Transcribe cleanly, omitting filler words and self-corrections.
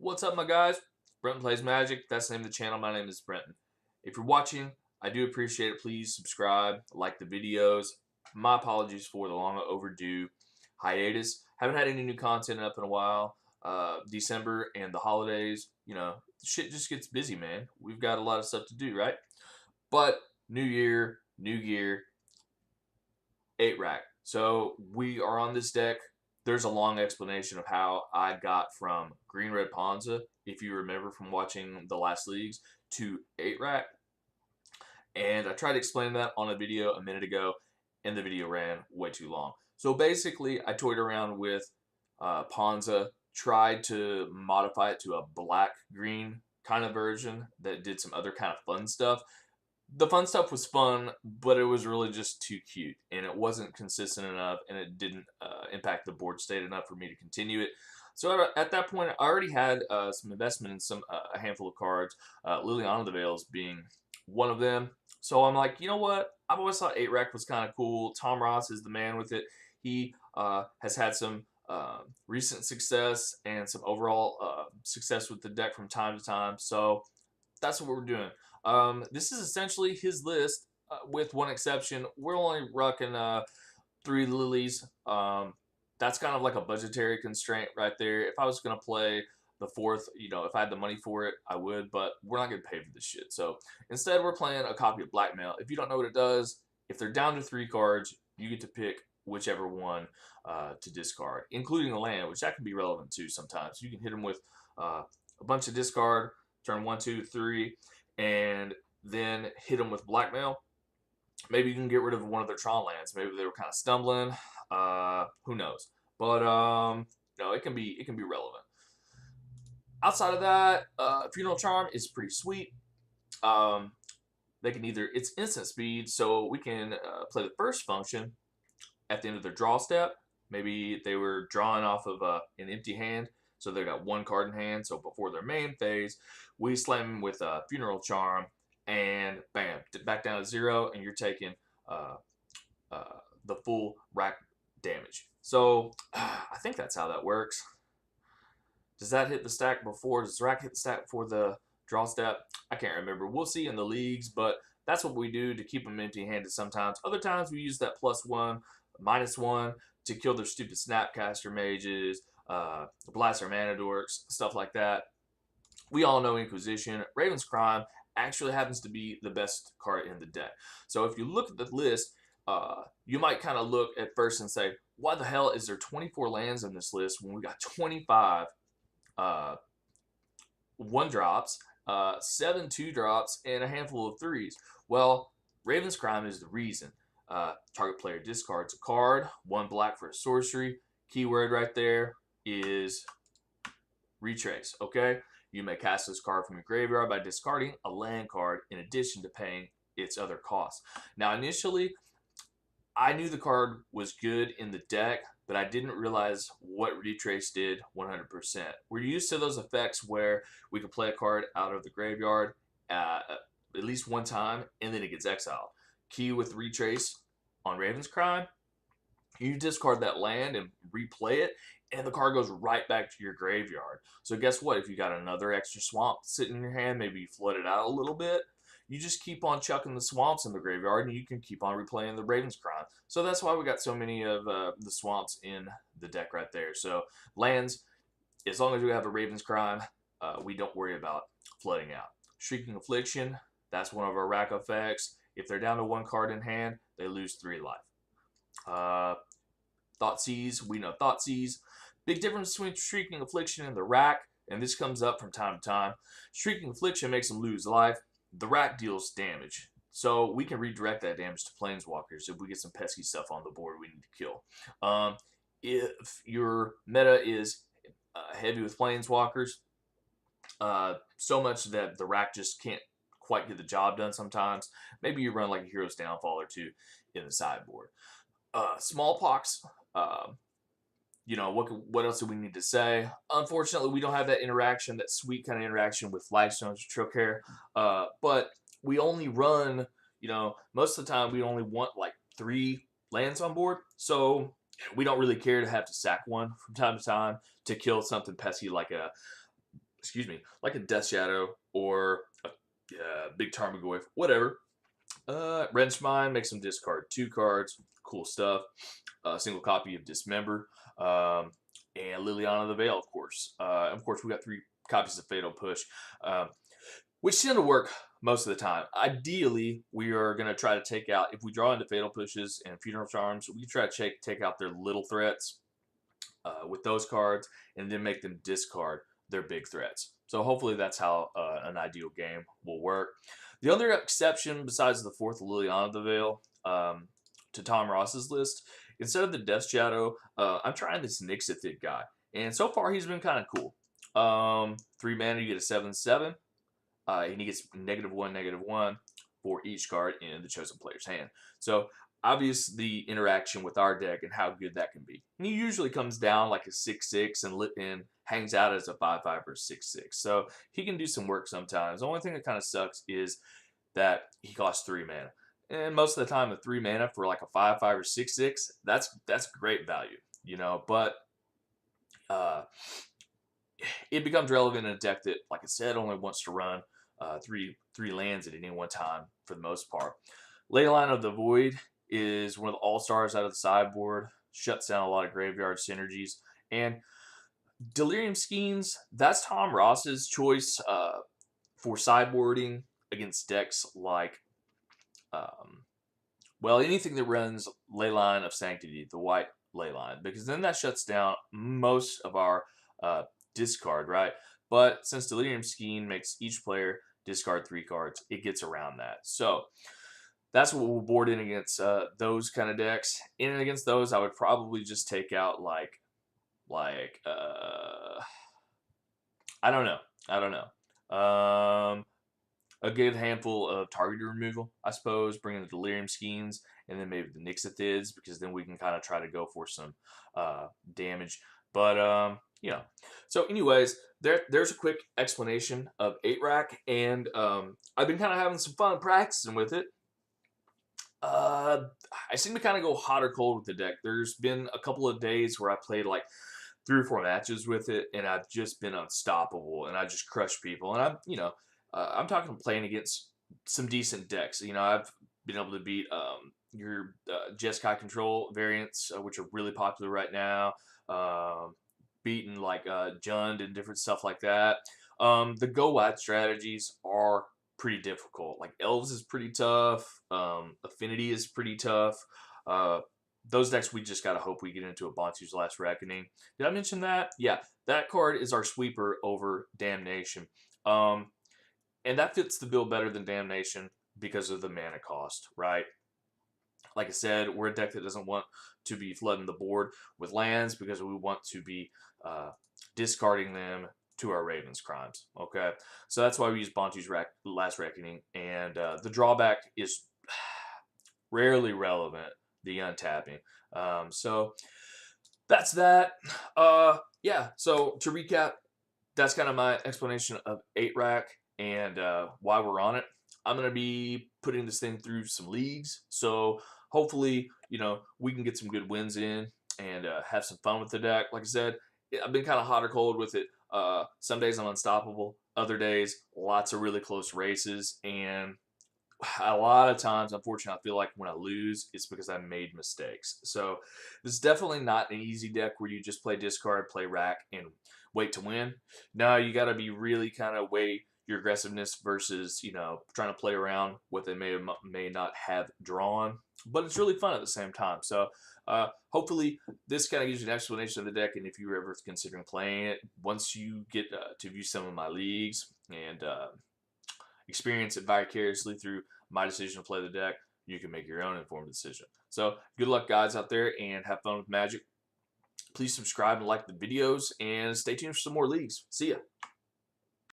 What's up, my guys? Brenton Plays Magic. That's the name of the channel. My name is Brenton. If you're watching, I do appreciate it. Please subscribe, like the videos. My apologies for the long overdue hiatus. Haven't had any new content up in a while. December and the holidays, shit just gets busy, man. We've got a lot of stuff to do, right? But new year, new gear, 8-rack. So we are on this deck. There's a long explanation of how I got from Green Red Ponza, if you remember from watching the last leagues, to 8-rack. And I tried to explain that on a video a minute ago, and the video ran way too long. So basically, I toyed around with Ponza, tried to modify it to a black-green kind of version that did some other kind of fun stuff. The fun stuff was fun, but it was really just too cute, and it wasn't consistent enough, and it didn't impact the board state enough for me to continue it. So at that point, I already had some investment in a handful of cards, Liliana the Veils being one of them. So I'm like, you know what? I've always thought 8-rack was kind of cool. Tom Ross is the man with it. He has had some recent success and some overall success with the deck from time to time. So that's what we're doing. This is essentially his list, with one exception. We're only rocking 3 lilies. That's kind of like a budgetary constraint right there. If I was going to play the 4th, if I had the money for it, I would, but we're not going to pay for this shit. So instead, we're playing a copy of Blackmail. If you don't know what it does, if they're down to 3 cards, you get to pick whichever one to discard, including a land, which that can be relevant too sometimes. You can hit them with a bunch of discard, turn 1, 2, 3, and then hit them with Blackmail. Maybe you can get rid of one of their Tron lands. Maybe they were kind of stumbling. Who knows? But it can be relevant. Outside of that, Funeral Charm is pretty sweet. They can it's instant speed, so we can play the first function at the end of their draw step. Maybe they were drawing off of an empty hand, so they got 1 card in hand. So before their main phase, we slam them with a Funeral Charm, and bam, back down to 0, and you're taking the full rack damage. So I think that's how that works. Does that hit the stack before? Does the rack hit the stack before the draw step? I can't remember. We'll see in the leagues, but that's what we do to keep them empty-handed sometimes. Other times we use that +1, -1 to kill their stupid Snapcaster mages, Blaster Mana Dorks, stuff like that. We all know Inquisition. Raven's Crime actually happens to be the best card in the deck. So if you look at the list, you might kind of look at first and say, why the hell is there 24 lands in this list when we got 25 1-drops, 7 2-drops, and a handful of 3s? Well, Raven's Crime is the reason. Target player discards a card, 1 black for a sorcery. Keyword right there is retrace, okay? You may cast this card from your graveyard by discarding a land card in addition to paying its other costs. Now, initially, I knew the card was good in the deck, but I didn't realize what retrace did 100%. We're used to those effects where we can play a card out of the graveyard at least 1 time, and then it gets exiled. Key with retrace on Raven's Crime, you discard that land and replay it, and the card goes right back to your graveyard. So guess what? If you got another extra swamp sitting in your hand, maybe you flood it out a little bit, you just keep on chucking the swamps in the graveyard, and you can keep on replaying the Raven's Crime. So that's why we got so many of the swamps in the deck right there. So lands, as long as we have a Raven's Crime, we don't worry about flooding out. Shrieking Affliction, that's one of our rack effects. If they're down to 1 card in hand, they lose 3 life. Thoughtseize, we know Thoughtseize. Big difference between Shrieking Affliction and the rack, and this comes up from time to time. Shrieking Affliction makes them lose life. The rack deals damage. So we can redirect that damage to Planeswalkers if we get some pesky stuff on the board we need to kill. If your meta is heavy with Planeswalkers, so much that the rack just can't quite get the job done sometimes, maybe you run like a Hero's Downfall or 2 in the sideboard. Smallpox, what else do we need to say? Unfortunately, we don't have that interaction, that sweet kind of interaction with Lifestones or Trick Hair. But we only run, most of the time we only want like 3 lands on board. So we don't really care to have to sack one from time to time to kill something pesky like a excuse me, like a Death Shadow or a big Tarmogoyf, whatever. Wrenchmine makes them discard 2 cards. Cool stuff. A single copy of Dismember. And Liliana the Veil, of course. Of course, we got 3 copies of Fatal Push, which tend to work most of the time. Ideally, we are going to try to take out, if we draw into Fatal Pushes and Funeral Charms, we try to take out their little threats with those cards and then make them discard their big threats. So hopefully that's how an ideal game will work. The other exception, besides the 4th Liliana the Veil, to Tom Ross's list, instead of the Death Shadow, I'm trying this Nixithid guy. And so far, he's been kind of cool. 3 mana, you get a 7/7. And he gets -1/-1 for each card in the chosen player's hand. So obvious the interaction with our deck and how good that can be. And he usually comes down like a 6/6 and hangs out as a 5/5 or 6/6. So he can do some work sometimes. The only thing that kind of sucks is that he costs 3 mana. And most of the time, the 3 mana for like a 5/5 or 6/6, that's great value, you know. But it becomes relevant in a deck that, like I said, only wants to run three lands at any one time for the most part. Leyline of the Void is one of the all-stars out of the sideboard. Shuts down a lot of graveyard synergies. And Delirium Schemes, that's Tom Ross's choice for sideboarding against decks like, well, anything that runs Leyline of Sanctity, the white Leyline, because then that shuts down most of our discard, right? But since Delirium Scheme makes each player discard 3 cards, it gets around that. So that's what we'll board in against those kind of decks. In and against those, I would probably just take out like I don't know. A good handful of target removal, I suppose, bringing the Delirium Schemes, and then maybe the Nixithids, because then we can kind of try to go for some damage. But, you know. So anyways, there's a quick explanation of 8-Rack, and I've been kind of having some fun practicing with it. I seem to kind of go hot or cold with the deck. There's been a couple of days where I played like 3 or 4 matches with it, and I've just been unstoppable, and I just crush people. And I'm talking playing against some decent decks. You know, I've been able to beat your Jeskai control variants, which are really popular right now. Beating like Jund and different stuff like that. The go wide strategies are pretty difficult. Like Elves is pretty tough. Affinity is pretty tough. Those decks, we just gotta hope we get into a Bantu's Last Reckoning. Did I mention that? Yeah, that card is our sweeper over Damnation. And that fits the bill better than Damnation because of the mana cost, right? Like I said, we're a deck that doesn't want to be flooding the board with lands because we want to be discarding them to our Raven's Crimes, okay? So that's why we use Bantu's Last Reckoning, and the drawback is rarely relevant, the untapping. So that's that. Yeah, so to recap, that's kind of my explanation of 8-Rack and why we're on it. I'm going to be putting this thing through some leagues, so hopefully, you know, we can get some good wins in and have some fun with the deck. Like I said, I've been kind of hot or cold with it. Some days I'm unstoppable. Other days, lots of really close races. And a lot of times, unfortunately, I feel like when I lose, it's because I made mistakes. So this is definitely not an easy deck where you just play discard, play rack, and wait to win. No, you got to be really kind of weigh your aggressiveness versus, you know, trying to play around what they may or may not have drawn. But it's really fun at the same time. So hopefully this kind of gives you an explanation of the deck, and if you're ever considering playing it, once you get to view some of my leagues and experience it vicariously through my decision to play the deck, you can make your own informed decision. So good luck, guys, out there, and have fun with Magic. Please subscribe and like the videos, and stay tuned for some more leagues. See ya.